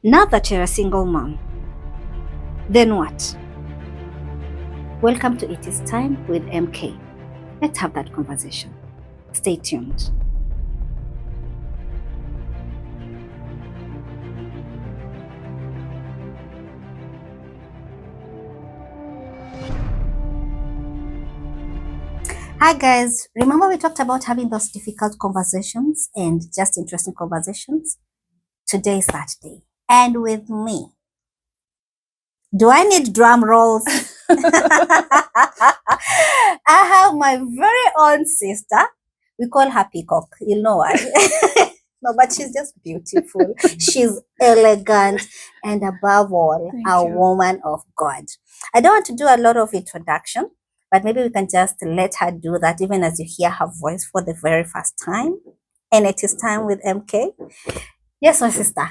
Now that you're a single mom, then what? Welcome to It Is Time with MK. Let's have that conversation. Stay tuned. Hi guys, remember we talked about having those difficult conversations and just interesting conversations? Today is that day. And with me, do I need drum rolls? I have my very own sister. We call her Peacock. You know why? No, but she's just beautiful. She's elegant and above all, woman of God. I don't want to do a lot of introduction, but maybe we can just let her do that even as you hear her voice for the very first time. And it is time with MK. Yes, my sister.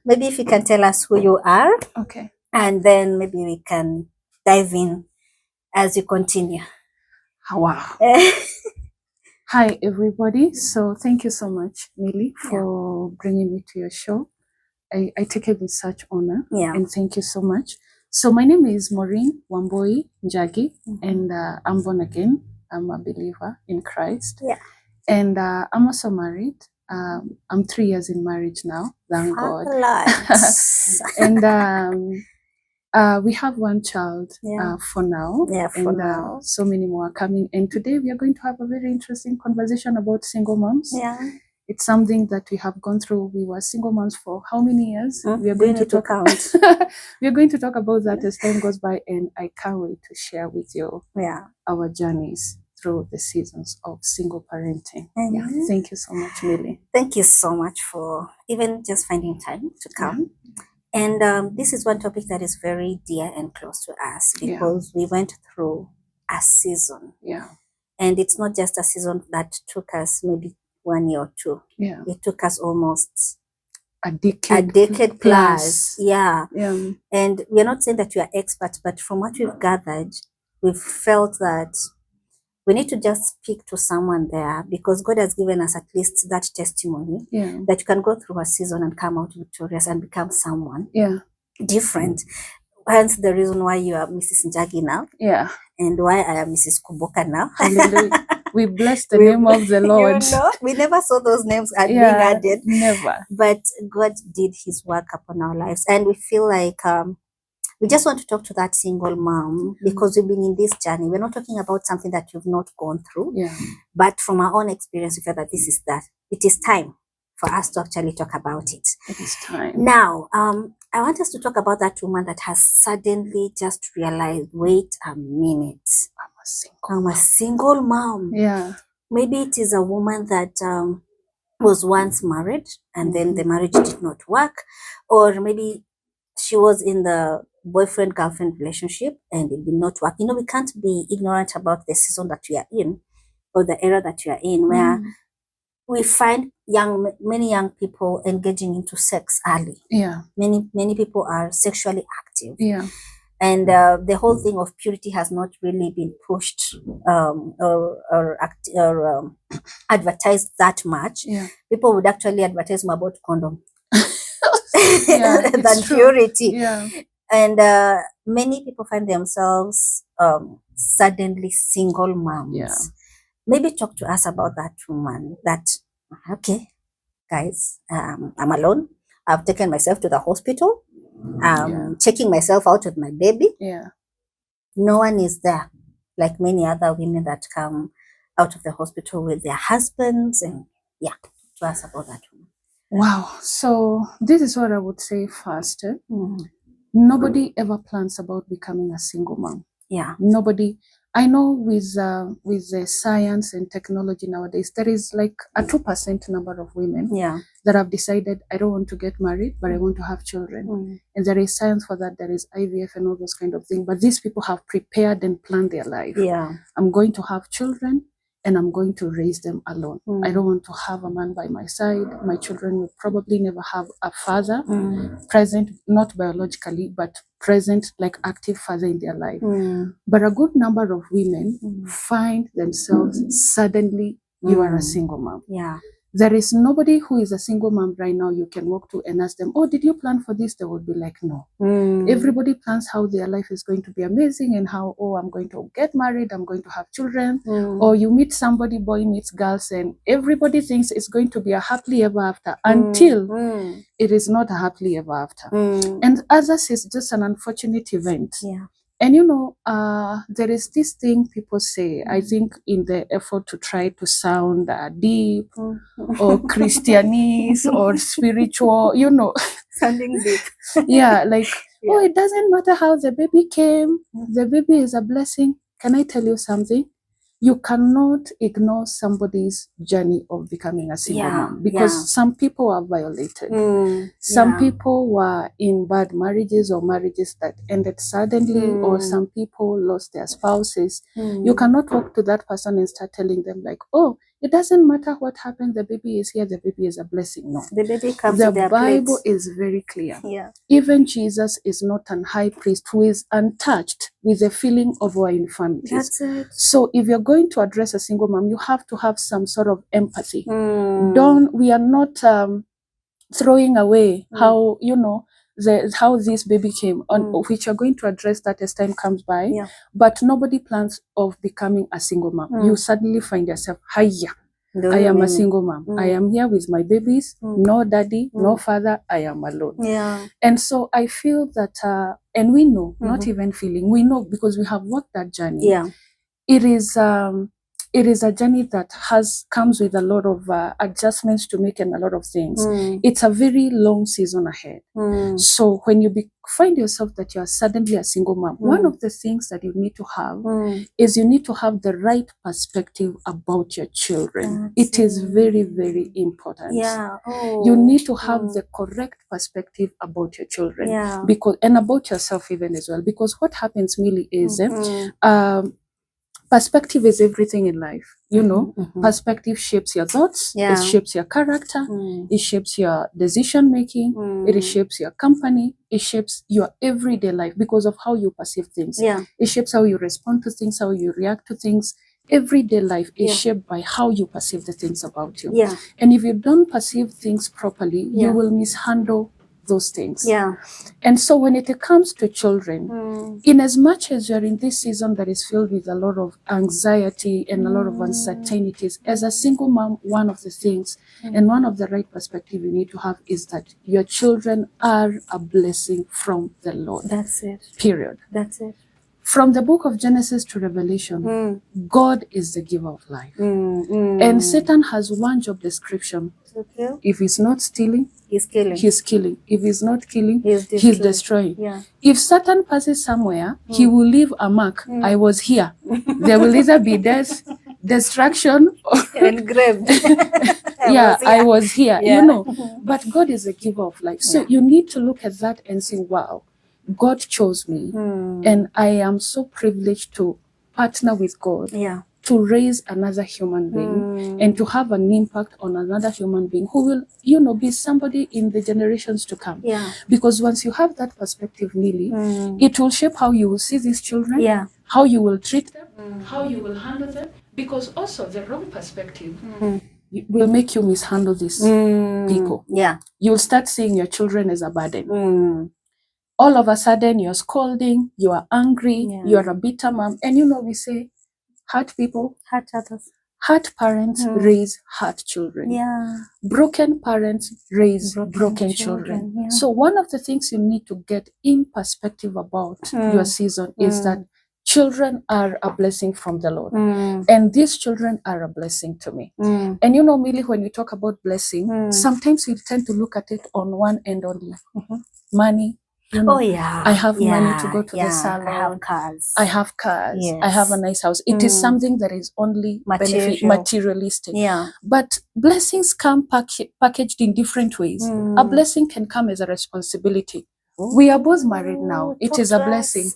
Maybe if you can tell us who you are. Okay. And then maybe we can dive in as you continue. Wow. Hi, everybody. So thank you so much, Millie, for bringing me to your show. I take it with such honor. And thank you so much. So my name is Maureen Wamboi Njagi, and I'm born again. I'm a believer in Christ. And I'm also married. I'm 3 years in marriage now, thank God. And we have one child for now. And so many more are coming. And today we are going to have a very interesting conversation about single moms. It's something that we have gone through. We were single moms for how many years? We are going to talk count. We are going to talk about that as time goes by, and I can't wait to share with you our journeys through the seasons of single parenting. Thank you so much, Millie. Thank you so much for even just finding time to come. And this is one topic that is very dear and close to us because we went through a season. And it's not just a season that took us maybe 1 year or two. It took us almost a decade plus. And we're not saying that we are experts, but from what we've gathered, we've felt that we need to just speak to someone there because God has given us at least that testimony that you can go through a season and come out victorious and become someone different. Hence the reason why you are Mrs. Njagi now. And why I am Mrs. Kuboka now. Hallelujah. We bless the name of the Lord. You know, we never saw those names being added. Never. But God did his work upon our lives. And we feel like we just want to talk to that single mom because we've been in this journey. We're not talking about something that you've not gone through. But from our own experience, we feel that this is that. It is time for us to actually talk about it. It is time. Now, I want us to talk about that woman that has suddenly just realized, wait a minute. I'm a single mom. Maybe it is a woman that was once married and then the marriage did not work. Or maybe she was in the boyfriend-girlfriend relationship and it did not work. You know, we can't be ignorant about the season that we are in or the era that we are in where we find many young people engaging into sex early. Many people are sexually active. And the whole thing of purity has not really been pushed or advertised that much. People would actually advertise more about condom than purity. And many people find themselves suddenly single moms. Maybe talk to us about that woman that, okay, guys, I'm alone. I've taken myself to the hospital. Checking myself out with my baby. No one is there like many other women that come out of the hospital with their husbands. And to us about that woman. Wow. So this is what I would say first. Nobody ever plans about becoming a single mom. Nobody. I know with the science and technology nowadays, there is like a 2% number of women that have decided, I don't want to get married, but I want to have children. And there is science for that. There is IVF and all those kind of things. But these people have prepared and planned their life. I'm going to have children and I'm going to raise them alone. I don't want to have a man by my side. My children will probably never have a father present, not biologically, but present, like active father in their life. But a good number of women find themselves suddenly, you are a single mom. There is nobody who is a single mom right now you can walk to and ask them, oh, did you plan for this? They would be like, no. Everybody plans how their life is going to be amazing and how, oh, I'm going to get married, I'm going to have children. Or you meet somebody, boy meets girls, and everybody thinks it's going to be a happily ever after until it is not a happily ever after. And others is just an unfortunate event. Yeah. And you know, there is this thing people say, I think in the effort to try to sound deep or Christianese or spiritual, you know. Sounding deep. Yeah, like, oh, it doesn't matter how the baby came, the baby is a blessing. Can I tell you something? You cannot ignore somebody's journey of becoming a single mom, because some people are violated. Some people were in bad marriages or marriages that ended suddenly, or some people lost their spouses. You cannot walk to that person and start telling them like, oh, it doesn't matter what happened, the baby is here, the baby is a blessing. No. The baby comes The with their Bible plates. is very clear. Yeah. Even Jesus is not an high priest who is untouched with the feeling of our infirmities. That's it. So if you're going to address a single mom, you have to have some sort of empathy. We are not throwing away how, you know, how this baby came, on which you're going to address that as time comes by. Yeah. But nobody plans of becoming a single mom. You suddenly find yourself, hiya, I am a single mom. I am here with my babies, no daddy, no father, I am alone. Yeah. And so I feel that, and we know, not even feeling, we know because we have walked that journey. Yeah. It is a journey that comes with a lot of adjustments to make and a lot of things. It's a very long season ahead. So when you find yourself that you are suddenly a single mom, one of the things that you need to have is you need to have the right perspective about your children. It is very, very important. Yeah. Oh. You need to have the correct perspective about your children, and about yourself even as well. Because what happens, Millie, is perspective is everything in life. You know, perspective shapes your thoughts, it shapes your character, it shapes your decision making, it shapes your company, it shapes your everyday life because of how you perceive things. It shapes how you respond to things, how you react to things. Everyday life is shaped by how you perceive the things about you. And if you don't perceive things properly, you will mishandle those things. And so when it comes to children, in as much as you're in this season that is filled with a lot of anxiety and a lot of uncertainties, as a single mom, one of the things and one of the right perspective you need to have is that your children are a blessing from the Lord. That's it. Period. That's it. From the book of Genesis to Revelation, God is the giver of life. And Satan has one job description. If he's not stealing, he's killing. If he's not killing, he's destroying. If Satan passes somewhere, he will leave a mark. I was here. There will either be death, destruction, engraved. I was here. You know. But God is a giver of life. So you need to look at that and say, wow, God chose me, and I am so privileged to partner with God to raise another human being and to have an impact on another human being who will, you know, be somebody in the generations to come. Because once you have that perspective, Millie, it will shape how you will see these children, how you will treat them, how you will handle them. Because also the wrong perspective will make you mishandle these people. You'll start seeing your children as a burden. All of a sudden, you're scolding, you are angry, you're a bitter mom. And you know, we say, hurt people, hurt others. Hurt parents raise hurt children. Broken parents raise broken children. So one of the things you need to get in perspective about your season is that children are a blessing from the Lord. And these children are a blessing to me. And you know, Millie, when we talk about blessing, sometimes we tend to look at it on one end only. Money. You know, I have money to go to the salon. I have cars. I have a nice house. It is something that is only materialistic. But blessings come packaged in different ways. A blessing can come as a responsibility. We are both married now. It is a blessing.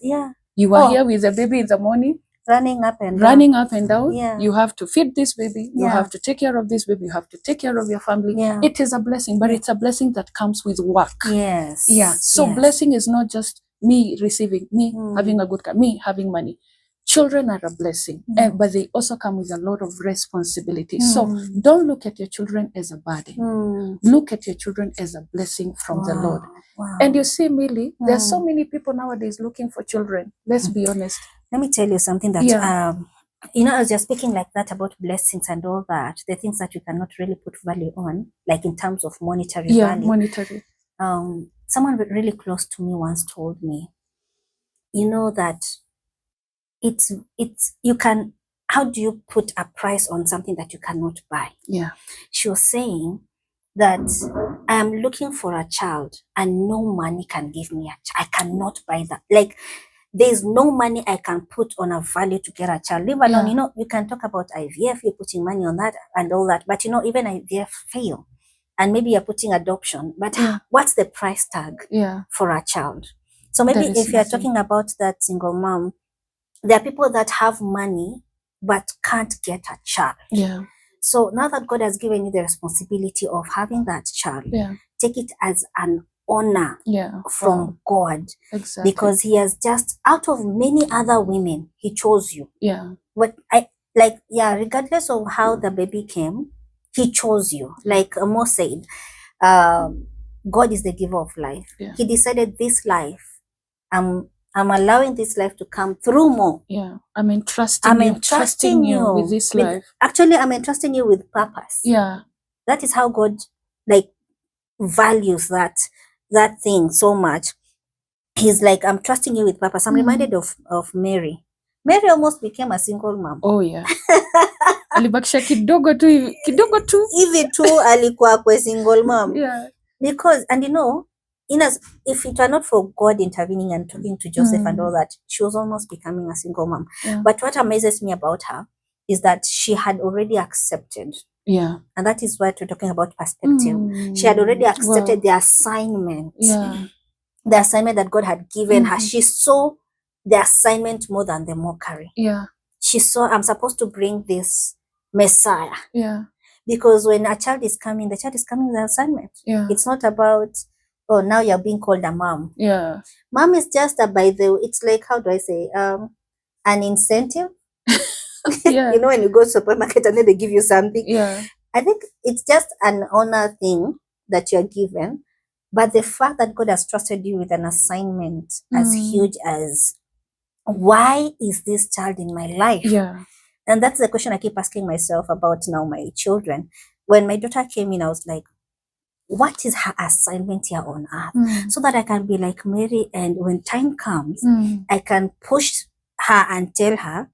You are here with a baby in the morning. Running up and down. You have to feed this baby. You have to take care of this baby. You have to take care of your family. It is a blessing, but it's a blessing that comes with work. So blessing is not just me receiving, me having a good car, me having money. children are a blessing, but they also come with a lot of responsibility. So don't look at your children as a burden. Look at your children as a blessing from the Lord. And you see, Millie, there's so many people nowadays looking for children. Let's be honest. Let me tell you something that, you know, as you're speaking like that about blessings and all that, the things that you cannot really put value on, like in terms of monetary value. Monetary. Someone really close to me once told me, you know, that you can, how do you put a price on something that you cannot buy? Yeah. She was saying that I am looking for a child and no money can give me a child. I cannot buy that. Like, there's no money I can put on a value to get a child. Leave alone, you know, you can talk about IVF, you're putting money on that and all that. But, you know, even IVF fail. And maybe you're putting adoption. But what's the price tag for a child? So maybe if you're talking about that single mom, there are people that have money but can't get a child. Yeah. So now that God has given you the responsibility of having that child, take it as an honor from God. Exactly. Because he has just, out of many other women, he chose you. Yeah. But regardless of how the baby came, he chose you. Like Mo said, God is the giver of life. Yeah. He decided this life, I'm allowing this life to come through Mo. Yeah. I'm entrusting you with this life. Actually, I'm entrusting you with purpose. Yeah. That is how God values that thing so much. He's like, I'm trusting you with purpose. I'm reminded of Mary. Mary almost became a single mom. Oh yeah. Alibakisha kidogo tu. Hivi tu alikuwa kwa single mom. Yeah. Because, and you know, if it were not for God intervening and talking to Joseph and all that, she was almost becoming a single mom. Yeah. But what amazes me about her is that she had already accepted. Yeah. And that is what we're talking about perspective. She had already accepted the assignment. Yeah. The assignment that God had given her. She saw the assignment more than the mockery. Yeah. She saw, I'm supposed to bring this Messiah. Yeah. Because when a child is coming, the child is coming with an assignment. Yeah. It's not about, oh, now you're being called a mom. Yeah. Mom is just it's like, how do I say, an incentive. Yeah. You know, when you go to the supermarket and then they give you something. Yeah. I think it's just an honor thing that you're given. But the fact that God has trusted you with an assignment as huge as, why is this child in my life? Yeah. And that's the question I keep asking myself about now my children. When my daughter came in, I was like, what is her assignment here on earth? So that I can be like Mary, and when time comes, I can push her and tell her,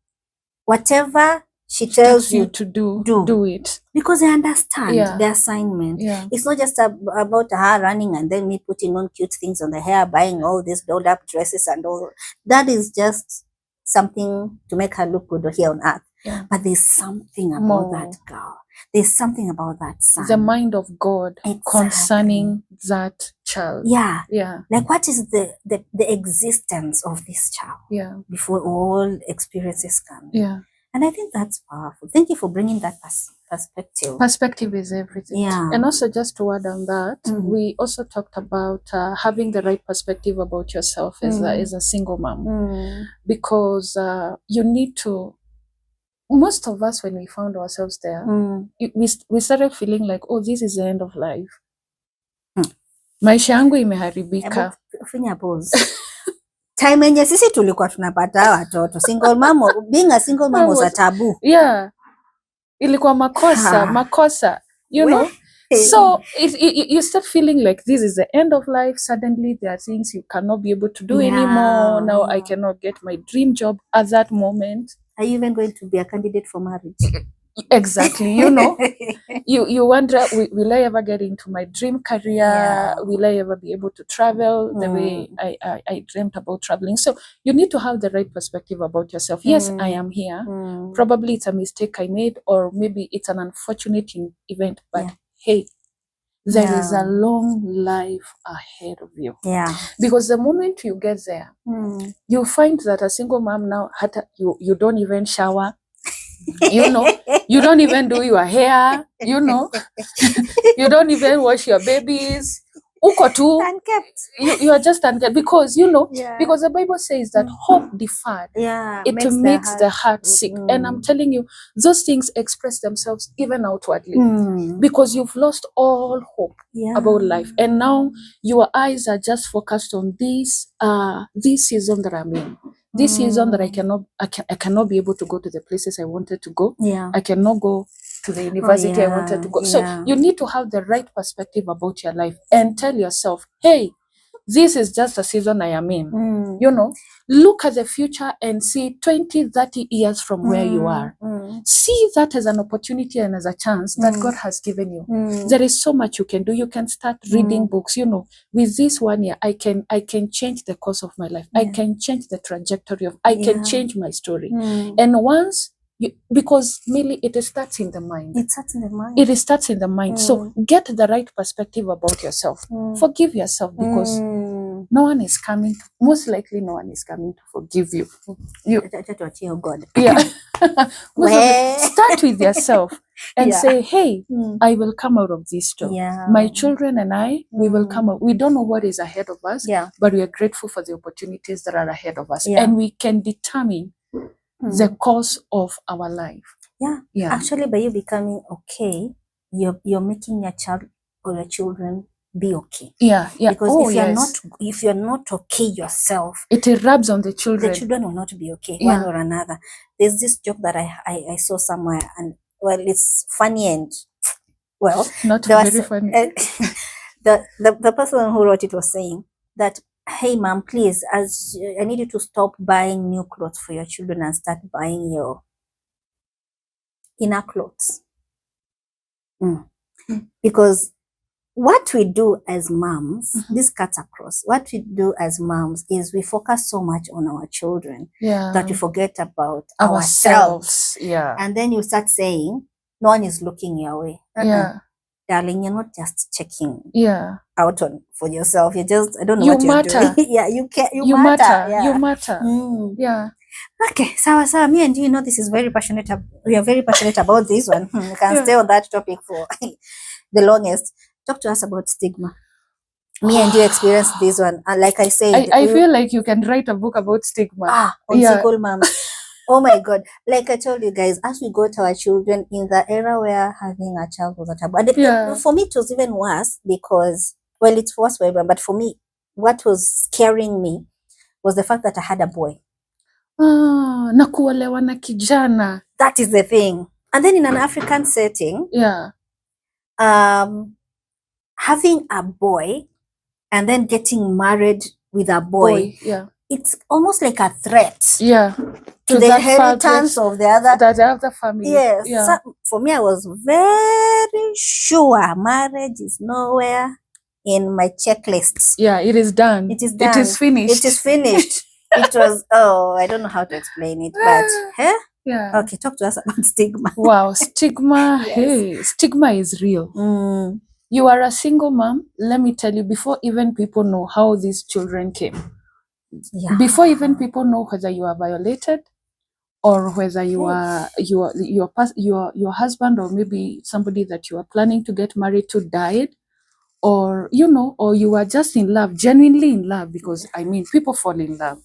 whatever she tells you to do it. Because I understand the assignment. Yeah. It's not just about her running and then me putting on cute things on the hair, buying all these dolled up dresses and all. That is just something to make her look good here on earth. Yeah. But there's something about that girl. There's something about that son. The mind of God concerning that child. Yeah. Yeah. Like, what is the existence of this child? Yeah. Before all experiences come. Yeah. And I think that's powerful. Thank you for bringing that perspective. Perspective is everything. Yeah. And also, just to add on that, we also talked about having the right perspective about yourself as a single mom. Because you need to, most of us, when we found ourselves there, we started feeling like, oh, this is the end of life. Maisha yangu imeharibika. Finya pause. Time yenye sisi tulikuwa tunapata watoto. Being a single mom was a taboo. Yeah. Ilikuwa makosa, you know. So you start feeling like this is the end of life. Suddenly there are things you cannot be able to do anymore. Now I cannot get my dream job at that moment. Are you even going to be a candidate for marriage? Exactly, you know. You wonder, will I ever get into my dream career? Yeah. Will I ever be able to travel the way I dreamt about traveling? So you need to have the right perspective about yourself. Yes, I am here. Probably it's a mistake I made, or maybe it's an unfortunate event, but hey, there is a long life ahead of you. Yeah. Because the moment you get there, you find that a single mom now, you don't even shower. You know, you don't even do your hair, you know, you don't even wash your babies. uko tu, Unkept. you are just unkept, because Yeah. because the Bible says that hope deferred, it makes the heart sick. And I'm telling you, those things express themselves even outwardly, because you've lost all hope about life, and now your eyes are just focused on this season that I'm in. This season that I cannot be able to go to the places I wanted to go. I cannot go to the university I wanted to go. So you need to have the right perspective about your life and tell yourself, hey, this is just a season I am in. Look at the future and see 20, 30 years from where you are. See that as an opportunity and as a chance that God has given you. There is so much you can do. You can start reading books. With this 1 year, I can change the course of my life. I can change the trajectory of. I can change my story. And once because mainly it starts in the mind. It starts in the mind. So get the right perspective about yourself. Forgive yourself, because most likely no one is coming to forgive you. God. Yeah. Start with yourself and say, hey, I will come out of this storm. My children and I, we will come out. We don't know what is ahead of us, but we are grateful for the opportunities that are ahead of us. And we can determine the course of our life. Actually, by you becoming okay, you're making your child or your children be okay. Because if you're not okay yourself, it rubs on the children. The children will not be okay, one or another. There's this joke that I saw somewhere, and well, it's funny and well, not very funny. The person who wrote it was saying that, hey mom, please, I need you to stop buying new clothes for your children and start buying your inner clothes. Because what we do as moms, this cuts across, what we do as moms is we focus so much on our children that we forget about ourselves. And then you start saying, no one is looking your way. Darling, you're not just checking out for yourself. You just, I don't know what you're doing. You matter. You matter. Okay, so me and you know this is very passionate. We are very passionate about this one. We can stay on that topic for the longest. Talk to us about stigma. Me and you experienced this one. And like I said, I feel like you can write a book about stigma. On single moms. Oh my God. Like I told you guys, as we got our children in the era where having a child was a taboo. And for me, it was even worse because, well, it's worse for everyone. But for me, what was scaring me was the fact that I had a boy. Na kuolewa na kijana. That is the thing. And then in an African setting, having a boy and then getting married with a boy, it's almost like a threat to the inheritance of the other family. So for me, I was very sure marriage is nowhere in my checklists. It is done. It is done. It is finished. It is finished. It was, I don't know how to explain it, but okay, talk to us about stigma. Wow, stigma. Hey, stigma is real. You are a single mom. Let me tell you, before even people know how these children came, before even people know whether you are violated or whether your husband or maybe somebody that you are planning to get married to died, or or you are just in love, genuinely in love, because I mean people fall in love.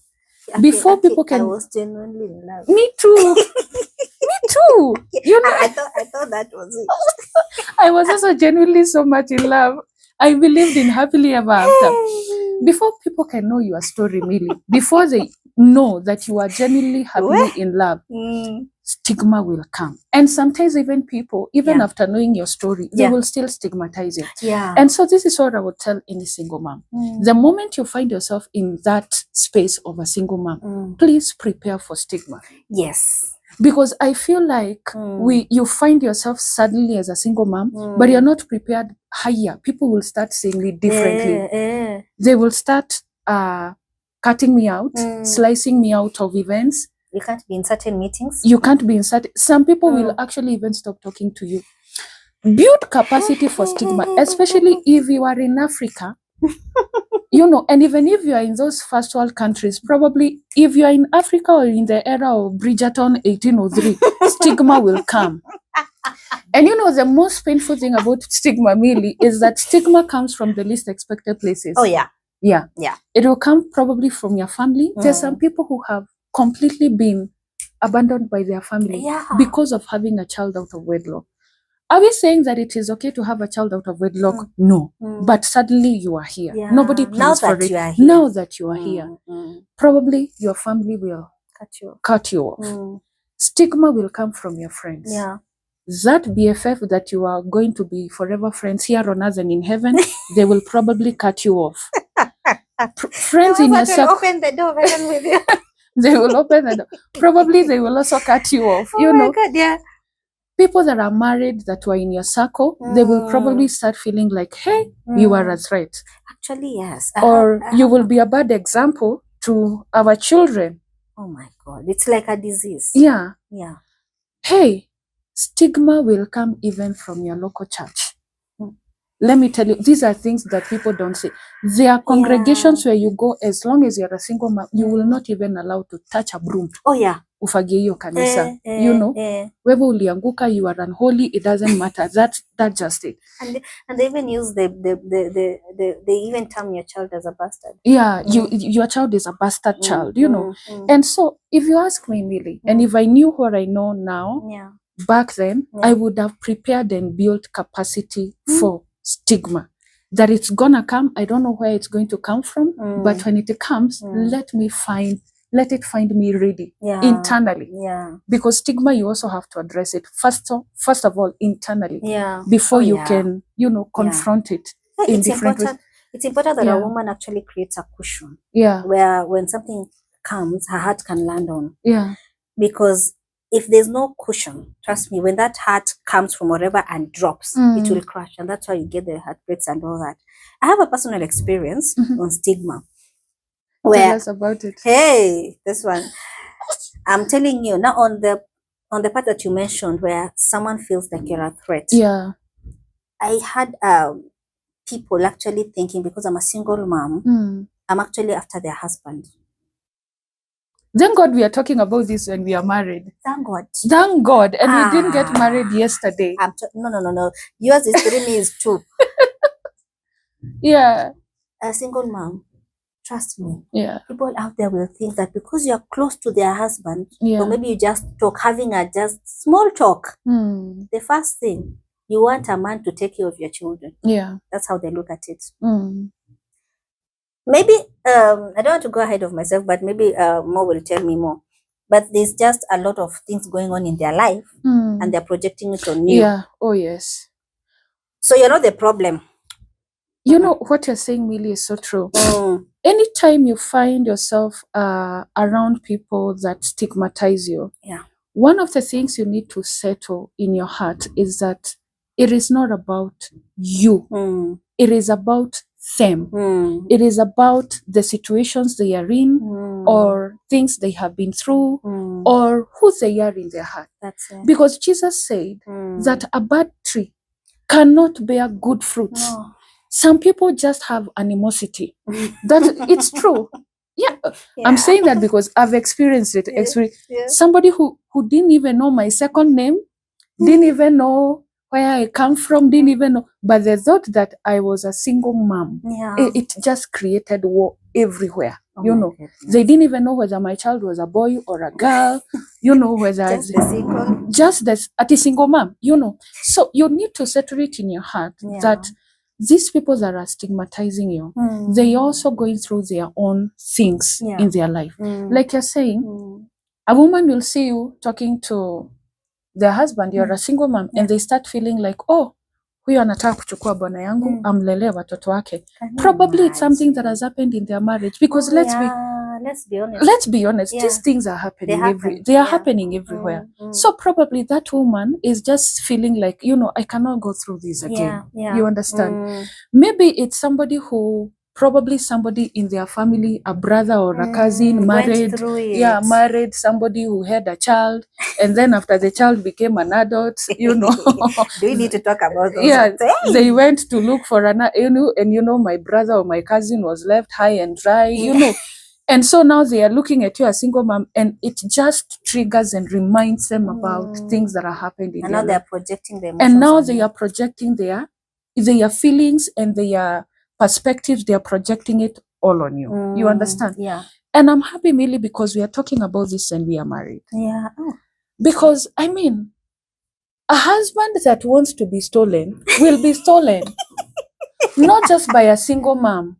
Before people can. I was genuinely in love. Me too. Me too. I thought that was it. I was also genuinely so much in love. I believed in happily ever after. Before people can know your story, really, before they know that you are genuinely happily in love, stigma will come. And sometimes even people, after knowing your story, they will still stigmatize it. And so this is what I would tell any single mom. The moment you find yourself in that space of a single mom, please prepare for stigma. Yes. Because I feel like you find yourself suddenly as a single mom, but you're not prepared higher. People will start saying it differently. They will start cutting me out, slicing me out of events. You can't be in certain meetings. You can't be in certain. Some people will actually even stop talking to you. Build capacity for stigma, especially if you are in Africa. And even if you are in those first world countries, probably if you are in Africa or in the era of Bridgerton 1803, stigma will come. And you know, the most painful thing about stigma, Millie, is that stigma comes from the least expected places. Oh, yeah. Yeah. Yeah. It will come probably from your family. There's some people who have completely been abandoned by their family because of having a child out of wedlock. Are we saying that it is okay to have a child out of wedlock? No. But suddenly you are here. Yeah. Nobody plans for it. Now that you are here, probably your family will cut you off. Stigma will come from your friends. Yeah. That BFF that you are going to be forever friends here on earth and in heaven, they will probably cut you off. Friends in your circle. Open the door with you. They will open the door. Probably they will also cut you off. Oh my God, yeah. People that are married that were in your circle, they will probably start feeling like, hey, you are a threat. Actually, yes. Or you will be a bad example to our children. Oh my God. It's like a disease. Yeah. Yeah. Hey, stigma will come even from your local church. Let me tell you, these are things that people don't say. There are congregations where you go, as long as you're a single mom, you will not even allow to touch a broom. Oh, yeah. Ufagie hiyo kanisa. You know, wewe ulianguka, you are unholy, it doesn't matter. That's just it. And they even use they even term your child as a bastard. Yeah, your child is a bastard child, you know. And so if you ask me, Millie, and if I knew what I know now, back then, I would have prepared and built capacity for stigma. That it's gonna come, I don't know where it's going to come from, but when it comes, let it find me ready internally. Yeah. Because stigma, you also have to address it first of all internally. Yeah. Before you can, you know, confront it in different ways. It's important that a woman actually creates a cushion. Yeah. Where when something comes, her heart can land on. Yeah. Because if there's no cushion, trust me, when that heart comes from wherever and drops, it will crash. And that's why you get the heartbreaks and all that. I have a personal experience on stigma. Tell us about it. Hey, this one. I'm telling you, now on the part that you mentioned where someone feels like you're a threat. Yeah. I had people actually thinking because I'm a single mom, I'm actually after their husband. Thank God we are talking about this when we are married. Thank God. Thank God. And we didn't get married yesterday. No. Yours is 3, me is 2. Yeah. A single mom. Trust me. Yeah. People out there will think that because you're close to their husband, or maybe you just talk, having a just small talk, the first thing, you want a man to take care of your children. Yeah. That's how they look at it. Maybe, I don't want to go ahead of myself, but maybe Mo will tell me more. But there's just a lot of things going on in their life, and they're projecting it on you. Yeah. Oh, yes. So you're not the problem. You know, what you're saying, Millie, is so true. Anytime you find yourself around people that stigmatize you, one of the things you need to settle in your heart is that it is not about you. It is about them. It is about the situations they are in, or things they have been through, or who they are in their heart. That's it. Because Jesus said that a bad tree cannot bear good fruits. No. Some people just have animosity. That it's true. Yeah. I'm saying that because I've experienced it. Somebody who didn't even know my second name, didn't even know where I come from, didn't even know, but they thought that I was a single mom. It just created war everywhere. You know, they didn't even know whether my child was a boy or a girl. You know, whether just a single mom. You know, so you need to settle it in your heart that these people that are stigmatizing you, they also going through their own things in their life. Like you're saying, a woman will see you talking to their husband, you're a single mom, and they start feeling like, oh, huyo anataka kuchukua bwana yangu, amlelee watoto wake. Probably it's something that has happened in their marriage, because let's be honest, these things are happening happening everywhere. So probably that woman is just feeling like, you know, I cannot go through this again. You understand? Maybe it's somebody in their family, a brother or a cousin, married somebody who had a child, and then after the child became an adult, you know. Do we need to talk about those? Yeah, they went to look for an, you know, and you know, my brother or my cousin was left high and dry, you know. And so now they are looking at you as single mom, and it just triggers and reminds them about things that are happening in and their now they're life. projecting them. And now they are projecting their feelings and their perspectives. They are projecting it all on you. You understand? Yeah. And I'm happy, Millie, because we are talking about this and we are married. Yeah. Oh. Because, I mean, a husband that wants to be stolen will be stolen. Not just by a single mom.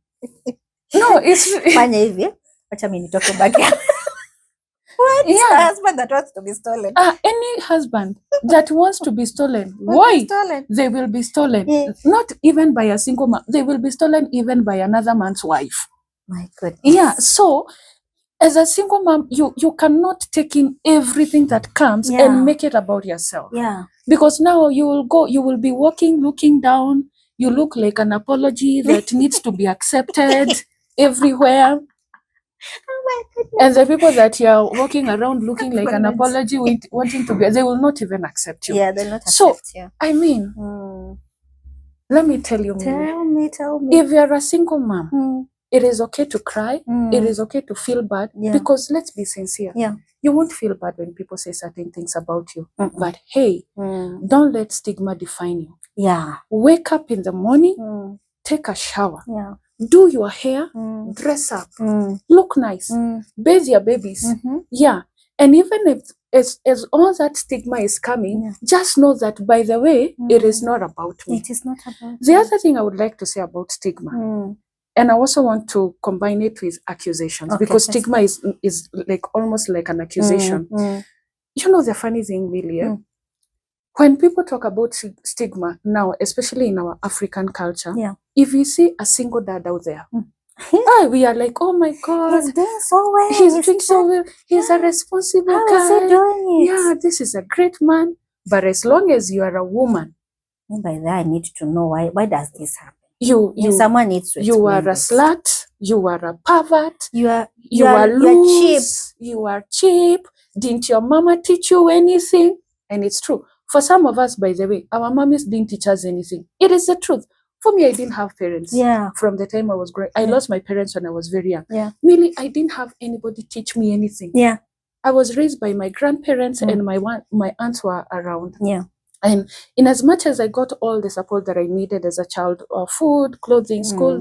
No, it's... Fanya hivi. Wacha mimi nitoke back. What? Yeah. A husband that wants to be stolen. Any husband that wants to be stolen, why? They will be stolen. Yeah. Not even by a single man. They will be stolen even by another man's wife. My goodness. Yeah. So, as a single mom, you cannot take in everything that comes and make it about yourself. Yeah. Because now you will be walking, looking down. You look like an apology that needs to be accepted everywhere. Oh my goodness. And the people that you are walking around looking like an apology, wanting to be, they will not even accept you. Yeah, they'll not accept you. I mean, let me tell you, tell me. If you are a single mom, it is okay to cry. It is okay to feel bad. Because let's be sincere. Yeah. You won't feel bad when people say certain things about you. But hey, don't let stigma define you. Yeah. Wake up in the morning, take a shower. Yeah. Do your hair, dress up, look nice, bathe your babies. Yeah. And even if as all that stigma is coming, just know that, by the way, it is not about me. It is not about The other thing I would like to say about stigma, and I also want to combine it with accusations, because stigma is like almost like an accusation. You know the funny thing, really, when people talk about stigma now, especially in our African culture, if you see a single dad out there, we are like, oh my God, he's doing so well. He's doing so well. He's a responsible guy. How is he doing it? Yeah, this is a great man. But as long as you are a woman, by that I need to know why does this happen? Someone needs to explain. You are a slut. You are a pervert. You are loose. You are cheap. Didn't your mama teach you anything? And it's true. For some of us, by the way, our mommies didn't teach us anything. It is the truth. For me, I didn't have parents. From the time I was growing, I lost my parents when I was very young. Really, I didn't have anybody teach me anything. I was raised by my grandparents, and my aunts were around. And in as much as I got all the support that I needed as a child, food, clothing, school,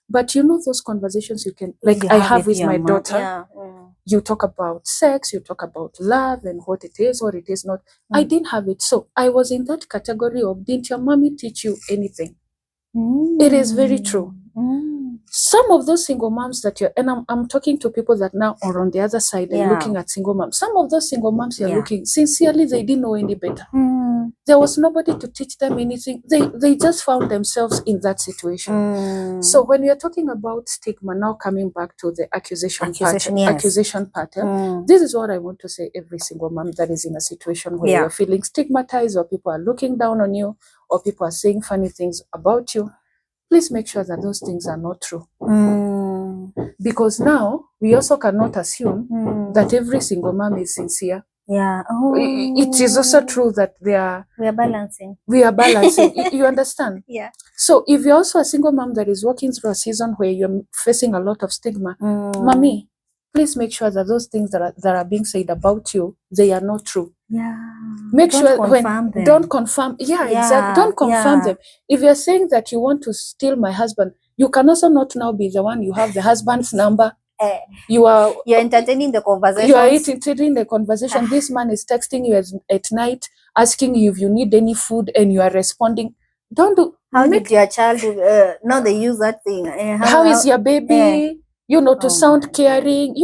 but you know those conversations you can, like I have with my daughter. You talk about sex, you talk about love and what it is not. I didn't have it. So I was in that category of, didn't your mommy teach you anything? It is very true. Some of those single moms that you're, and I'm talking to people that now are on the other side and looking at single moms. Some of those single moms you're looking, sincerely, they didn't know any better. There was nobody to teach them anything. They just found themselves in that situation. So when we are talking about stigma, now coming back to the accusation part, this is what I want to say. Every single mom that is in a situation where you're feeling stigmatized, or people are looking down on you, or people are saying funny things about you, please make sure that those things are not true. Because now we also cannot assume that every single mom is sincere. It is also true that we are balancing. You understand? So if you're also a single mom that is walking through a season where you're facing a lot of stigma, mommy, please make sure that those things that are being said about you, they are not true. Make sure don't confirm. Exactly. Don't confirm them. If you're saying that you want to steal my husband, you can also not now be the one. You have the husband's number. You're entertaining the conversation. You are entertaining the conversation. This man is texting you at night, asking you if you need any food, and you are responding. Don't do. How did your child? Now they use that thing. How is your baby? To sound caring.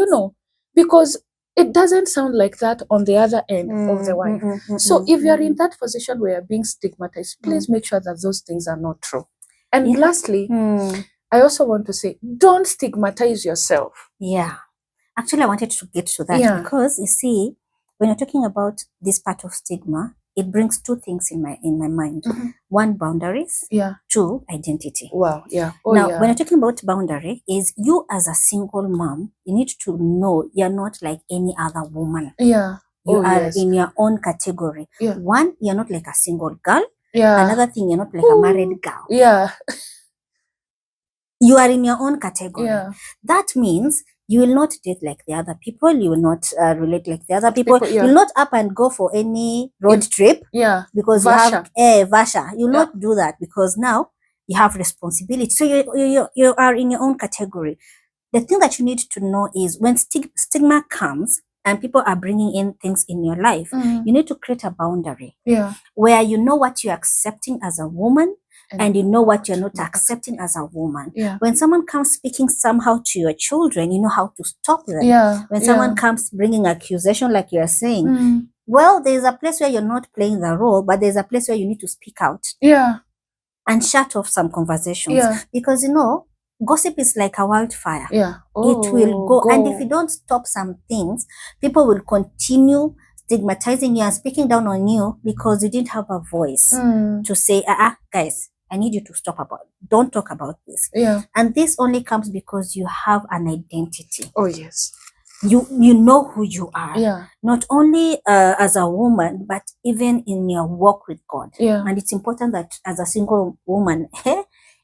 Because it doesn't sound like that on the other end of the wife. So if you're in that position where you're being stigmatized, please make sure that those things are not true. And lastly, I also want to say, don't stigmatize yourself. Actually, I wanted to get to that because you see, when you're talking about this part of stigma, it brings two things in my mind. One, boundaries. Two, identity. Wow. When you're talking about boundary, is you as a single mom, you need to know you're not like any other woman. You are in your own category. One, you're not like a single girl. Another thing, you're not like a married girl. You are in your own category. That means you will not date like the other people. You will not relate like the other people. Yeah. You'll not up and go for any road trip. Yeah. Because Vasha. you have Vasha. You'll not do that because now you have responsibility. So you are in your own category. The thing that you need to know is when stigma comes and people are bringing in things in your life, you need to create a boundary. Yeah. Where you know what you're accepting as a woman and you know what you're not accepting as a woman. Yeah. When someone comes speaking somehow to your children, you know how to stop them. Yeah. When someone comes bringing accusation like you're saying, well, there's a place where you're not playing the role, but there's a place where you need to speak out. Yeah. And shut off some conversations. Yeah. Because, you know, gossip is like a wildfire. Yeah. It will go. And if you don't stop some things, people will continue stigmatizing you and speaking down on you because you didn't have a voice to say, guys, I need you to don't talk about this. Yeah. And this only comes because you have an identity. Oh, yes. You know who you are. Yeah. Not only as a woman, but even in your walk with God. Yeah. And it's important that as a single woman,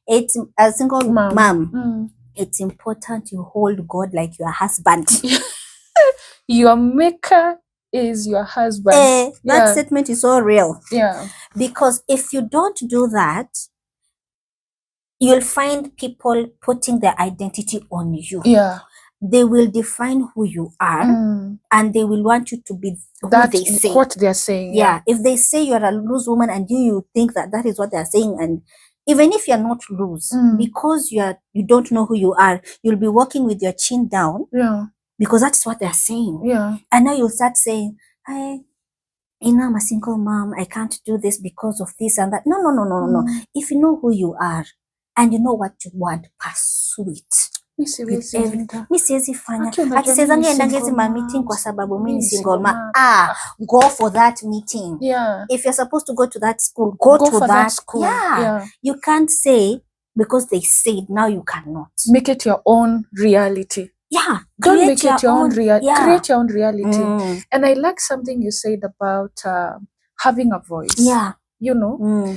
it's a single mom, it's important you hold God like your husband. Your maker is your husband. That statement is so real. Yeah. Because if you don't do that, you'll find people putting their identity on you. Yeah. They will define who you are and they will want you to be who they say. What they're saying. Yeah. If they say you're a loose woman and you think that is what they're saying, and even if you're not loose, because you don't know who you are, you'll be walking with your chin down. Yeah. Because that's what they're saying. Yeah. And now you'll start saying, I'm a single mom. I can't do this because of this and that. No. If you know who you are and you know what you want, pursue it. Mi siwezi fanya. Ati sezange endangezi ma meeting kwa sababu mi ni single mom. Go for that meeting. Yeah. If you're supposed to go to that school, go to that school. Yeah. You can't say because they said now you cannot. Make it your own reality. Yeah. Don't make it your own reality. Create your own reality. And I like something you said about having a voice. Yeah. You know?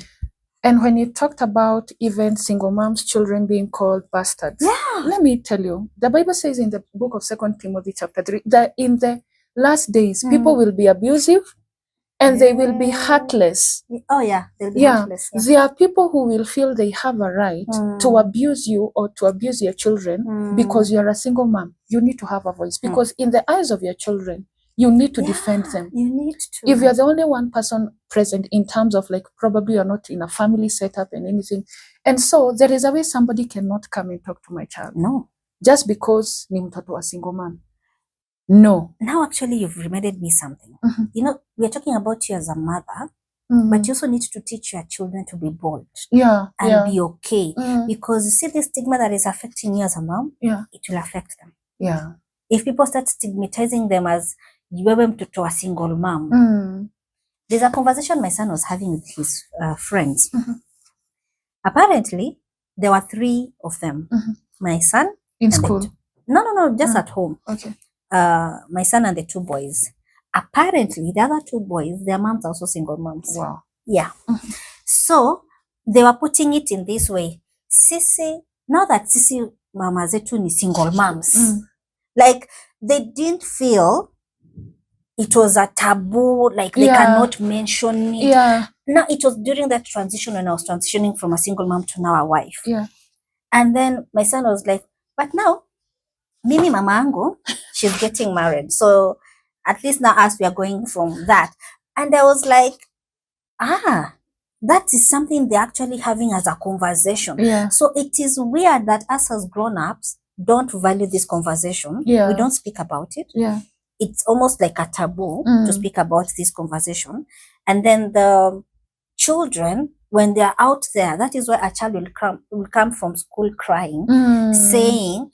And when you talked about even single moms, children being called bastards. Yeah. Let me tell you, the Bible says in the book of 2 Timothy chapter 3, that in the last days, people will be abusive and they will be heartless. Oh, yeah. They'll be heartless. Yeah. There are people who will feel they have a right to abuse you or to abuse your children because you're a single mom. You need to have a voice because in the eyes of your children, you need to defend them. You need to. If you're the only one person present in terms of like probably you're not in a family setup and anything. And so there is a way somebody cannot come and talk to my child. No. Just because ni mtoto wa single man. No. Now actually you've reminded me something. You know, we're talking about you as a mother, but you also need to teach your children to be bold. Yeah. And be okay. Because you see the stigma that is affecting you as a mom, it will affect them. Yeah. If people start stigmatizing them as wewe mtoto wa single mom. There's a conversation my son was having with his friends. Apparently, there were 3 of them. My son. In school? No, just at home. Okay. My son and the 2 boys. Apparently, the other 2 boys, their moms are also single moms. Wow. Yeah. So, they were putting it in this way. Sisi, now that Sisi mama zetu ni single moms. Like, they didn't feel it was a taboo, like they cannot mention it. Yeah. Now, it was during that transition when I was transitioning from a single mom to now a wife. Yeah. And then my son was like, but now, mimi mama angu, she's getting married. So, at least now us, we are going from that. And I was like, that is something they're actually having as a conversation. Yeah. So, it is weird that us as grown-ups don't value this conversation. Yeah. We don't speak about it. Yeah. It's almost like a taboo to speak about this conversation. And then the children, when they're out there, that is why a child will come from school crying, saying,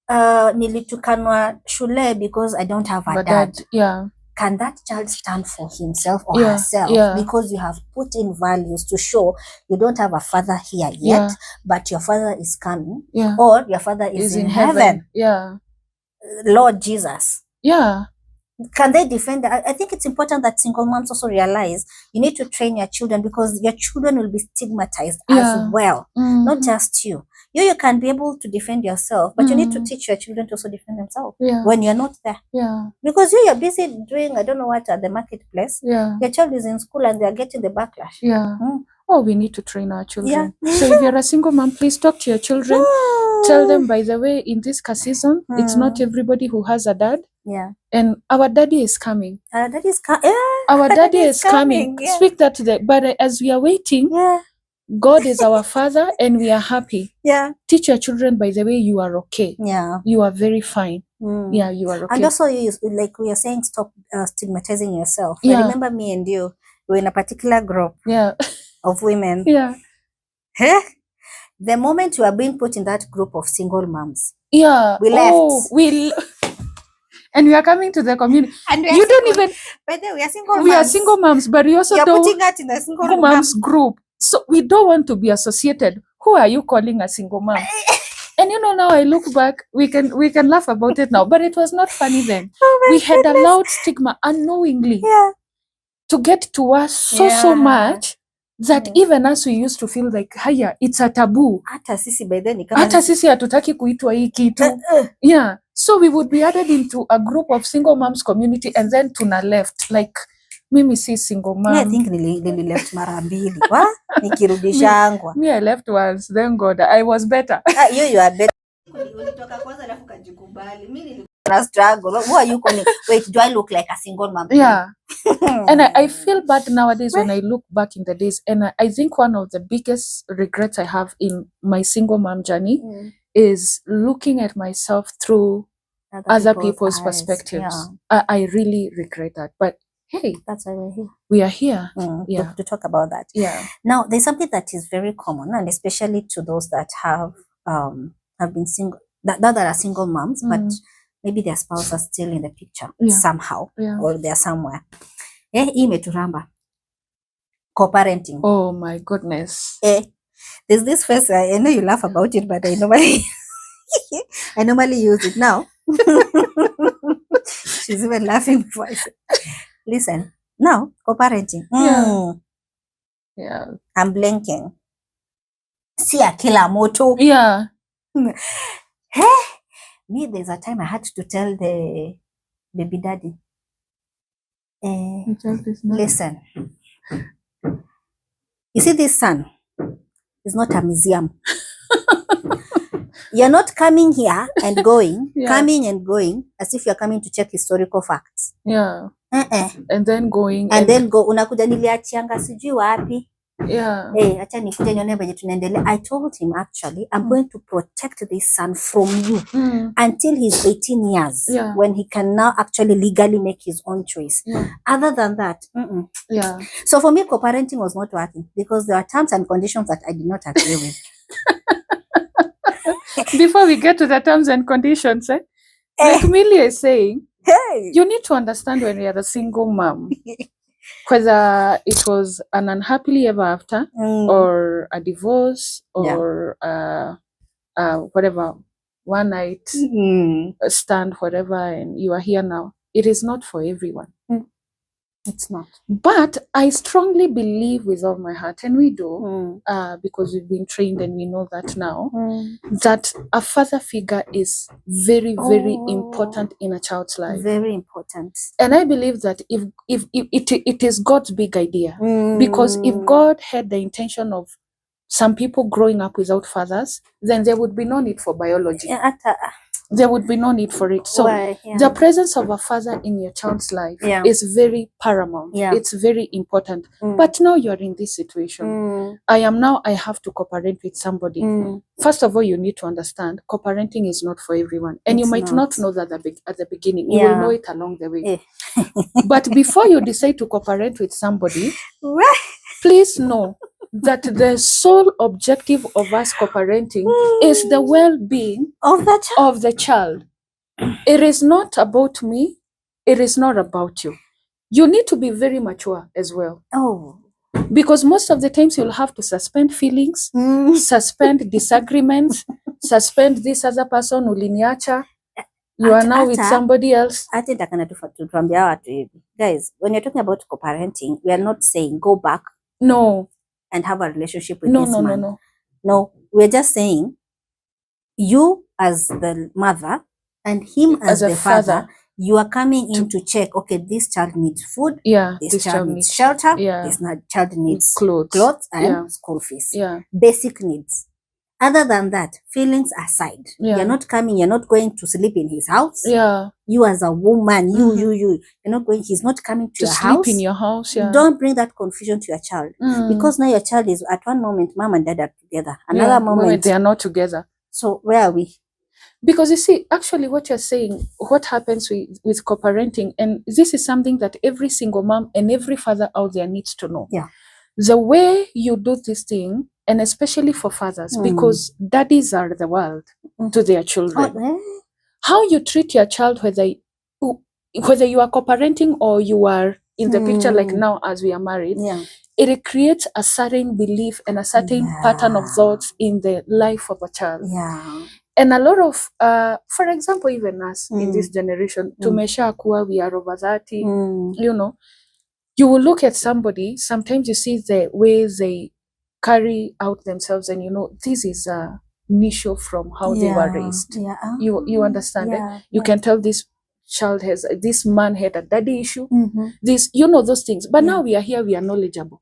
nilitukanwa shule because I don't have a dad. Yeah. Can that child stand for himself or herself? Yeah. Because you have put in values to show you don't have a father here yet, but your father is coming, or your father is in heaven. Yeah. Lord Jesus. Yeah. Can they defend that? I think it's important that single moms also realize you need to train your children because your children will be stigmatized as well. Not just you. You can be able to defend yourself, but you need to teach your children to also defend themselves when you're not there. Because you're busy doing, I don't know what, at the marketplace. Your child is in school and they're getting the backlash. Oh, we need to train our children. So if you're a single mom, please talk to your children. Tell them, by the way, in this season, it's not everybody who has a dad. And our daddy is coming. Our daddy is coming. Our daddy is coming. Speak that to them. But as we are waiting, God is our father and we are happy. Teach your children, by the way, you are okay. You are very fine. You are okay. And also, like we are saying, stop stigmatizing yourself. I remember me and you were in a particular group of women. The moment you are being put in that group of single moms, we left. And we are coming to the community. And you don't even. But then we are single moms. We are single moms, but we also don't. Putting us in a single moms group. So we don't want to be associated. Who are you calling a single mom? And you know, now I look back, we can laugh about it now, but it was not funny then. We had allowed stigma unknowingly to get to us so much that even us we used to feel like, haya, it's a taboo. Hata sisi hatutaki kuitwa hii kitu. So we would be added into a group of single moms community and then tuna left. Like, mimi si single mom. I think nili left mara mbili. Nikirudishangwa. Me, I left once. Thank God. I was better. You are better. Ulitoka kwanza alafu kajikubali. Mimi nilikuwa struggle. Who are you calling? Wait, do I look like a single mom? And I feel bad nowadays when I look back in the days. And I think one of the biggest regrets I have in my single mom journey is looking at myself through other people's perspectives. I really regret that. But hey, that's why we're here. We are here to talk about that. Now, there's something that is very common, and especially to those that have been single, that are single moms, but maybe their spouse are still in the picture somehow, or they're somewhere. Imeturamba. Co-parenting. Oh my goodness. There's this phrase, I know you laugh about it, but I normally use it now. She's even laughing before I say. Listen, now, co-parenting. I'm blinking. See a killer moto. Me, there's a time I had to tell the baby daddy, listen, you see this son is not a museum. You're not coming here and going, coming and going as if you're coming to check historical facts. And then going. And then go. Unakuja niliachianga sijui wapi. Acha nikuje nione venye tunaendelea. I told him, actually, I'm going to protect this son from you until he's 18 years, when he can now actually legally make his own choice. Other than that, So for me, co-parenting was not working because there are terms and conditions that I did not agree with. Before we get to the terms and conditions, like Millie is saying, you need to understand when you're a single mom, whether it was an unhappily ever after or a divorce or whatever, one night stand, whatever, and you are here now. It is not for everyone. It's not. But I strongly believe with all my heart, and we do, because we've been trained and we know that now, that a father figure is very, very important in a child's life. Very important. And I believe that if it is God's big idea, because if God had the intention of some people growing up without fathers, then there would be no need for biology. There would be no need for it. So the presence of a father in your child's life is very paramount. It's very important. But now you're in this situation. I have to co-parent with somebody. First of all, you need to understand co-parenting is not for everyone. And you might not know that at the beginning. You will know it along the way. But before you decide to co-parent with somebody, please know that the sole objective of us co-parenting is the well-being of the child. It is not about me. It is not about you. You need to be very mature as well. Because most of the times you'll have to suspend feelings, suspend disagreements, suspend this other person uliniacha. You are now with somebody else. Guys, when you're talking about co-parenting, we are not saying go back. No. And have a relationship with this man. No, we're just saying you as the mother and him as the father, you are coming in to check, okay, this child needs food, this child needs shelter, this child needs clothes and school fees. Basic needs. Other than that, feelings aside, you're not coming, you're not going to sleep in his house. You as a woman, you're not going, he's not coming to your house. Sleep in your house. Don't bring that confusion to your child. Because now your child is, at one moment, mom and dad are together. Another moment, they are not together. So where are we? Because you see, actually what you're saying, what happens with co-parenting, and this is something that every single mom and every father out there needs to know. The way you do this thing, and especially for fathers, because daddies are the world to their children. How you treat your child, whether you are co-parenting or you are in the picture like now as we are married, it creates a certain belief and a certain pattern of thoughts in the life of a child. And a lot of, for example, even us in this generation, tumesha kuwa, we are over 30, you know, you will look at somebody, sometimes you see the way they carry out themselves, and you know, this is a niche from how they were raised. You understand it? You can tell this child this man had a daddy issue, this, you know, those things. But now we are here, we are knowledgeable.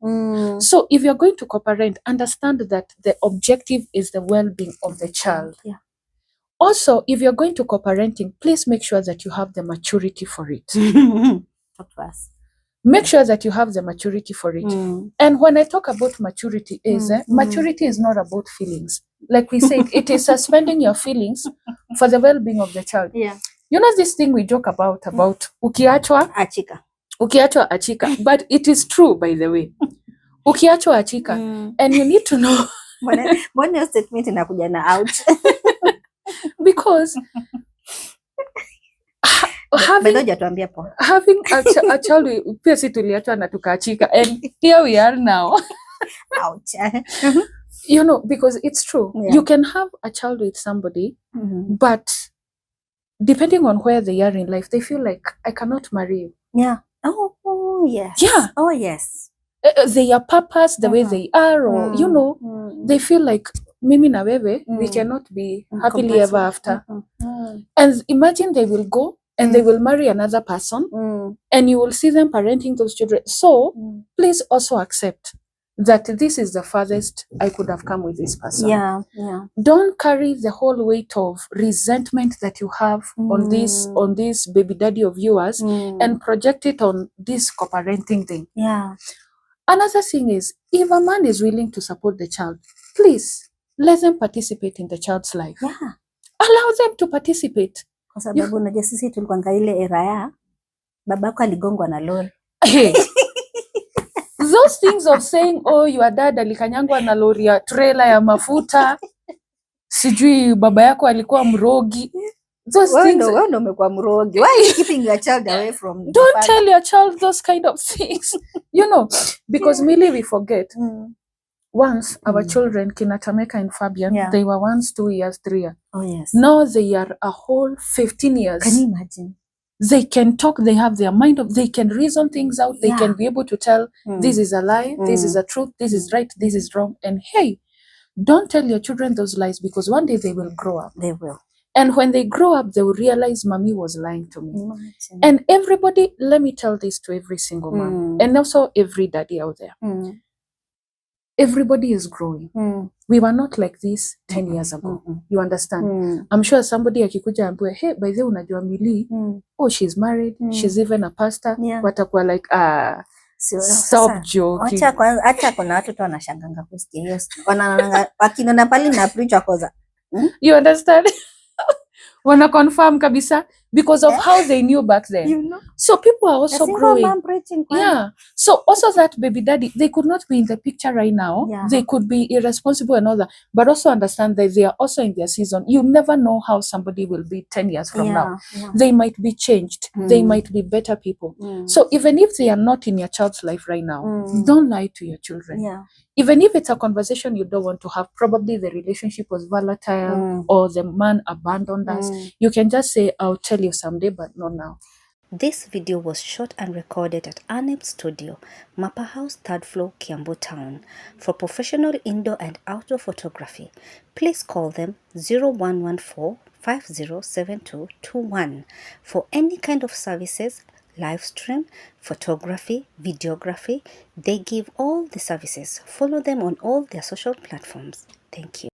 So if you're going to co-parent, understand that the objective is the well-being of the child. Also, if you're going to co-parenting, please make sure that you have the maturity for it. Talk to us. Make sure that you have the maturity for it. And when I talk about maturity, maturity is not about feelings. Like we said, it is suspending your feelings for the well-being of the child. You know this thing we joke about ukiachwa achika. But it is true, by the way. Ukiachwa achika. And you need to know. Mbona statement inakuja na out? Because having a child, pia si tuliachwa na tukaachika, and here we are now. Ouch. You know, because it's true. You can have a child with somebody, but depending on where they are in life, they feel like, I cannot marry you. Oh, yes. Oh, yes. Their purpose, the way they are, or, you know, they feel like, mimi na wewe, we cannot be happily ever after. And imagine they will go and they will marry another person, and you will see them parenting those children. So please also accept that this is the farthest I could have come with this person. Don't carry the whole weight of resentment that you have on this baby daddy of yours and project it on this co-parenting thing. Another thing is, if a man is willing to support the child, please let them participate in the child's life. Allow them to participate. Kwa sababu unajua sisi tulikuwa ile era ya babako aligongwa na lori. Those things of saying, oh, your dad alikanyangwa na lori ya trailer ya mafuta, sijui baba yako alikuwa mrogi. Those things. Wewe ndo umekuwa mrogi. Why are you keeping your child away from Don't tell your child those kind of things. You know, because really we forget. Once our children, Kinatameka and Fabian, they were once 2 years, 3 years. Oh, yes. Now they are a whole 15 years. Can you imagine? They can talk, they have their mind of, they can reason things out, they can be able to tell this is a lie, this is a truth, this is right, this is wrong. And hey, don't tell your children those lies, because one day they will grow up. They will. And when they grow up, they will realize mommy was lying to me. Imagine. And everybody, let me tell this to every single man, and also every daddy out there. Everybody is growing. We were not like this 10 years ago. You understand? I'm sure somebody akikuja ambiwe, hey, by the way, unajua Mili, oh, she's married, she's even a pastor. Watakuwa like, stop joking. Acha kuna watu tu wanashanganga kusikia hiyo. Wanaona wakinona pali na preach wakoza. You understand? Wanna confirm kabisa, because of how they knew back then. You know? So people are also growing. Yeah. So also that baby daddy, they could not be in the picture right now. They could be irresponsible and all that. But also understand that they are also in their season. You never know how somebody will be 10 years from now. They might be changed. They might be better people. So even if they are not in your child's life right now, don't lie to your children. Even if it's a conversation you don't want to have, probably the relationship was volatile or the man abandoned us, you can just say, I'll tell you someday, but not now. This video was shot and recorded at Anep Studio, Mapa House, 3rd floor, Kiambu Town. For professional indoor and outdoor photography, please call them 0114 507221. For any kind of services, live stream, photography, videography, they give all the services. Follow them on all their social platforms. Thank you.